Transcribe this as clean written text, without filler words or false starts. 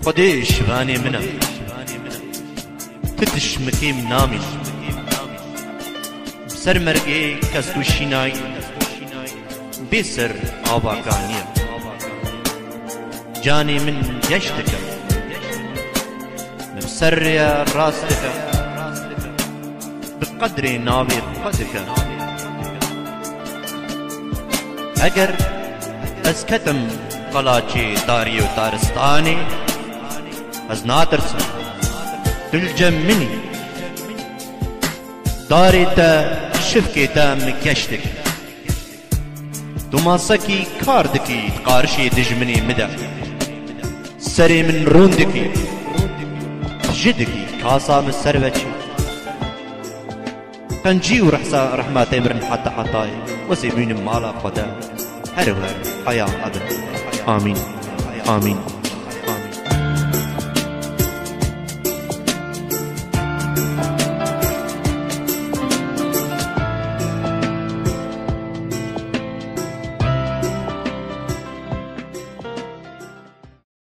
خودی شوانی منم تتش مکیم نامی سر مرگی کس تو شینای بی سر آواکانیم جانی من گشتکم بسر یا راستکم بقدر ناوی خودکم اگر از کتم قلاچی داری و تارستانی از ناترسم دلجم منی داری تا شفکی تا مگشتک دوماسکی کار دکی قارشی دجمنی مده سری من روندکی جدکی کاسا من سروچی قنجي ورحسا رحماتي مرن حتى حطاي وسيبين مالا خدا هر حياة أبد آمين آمين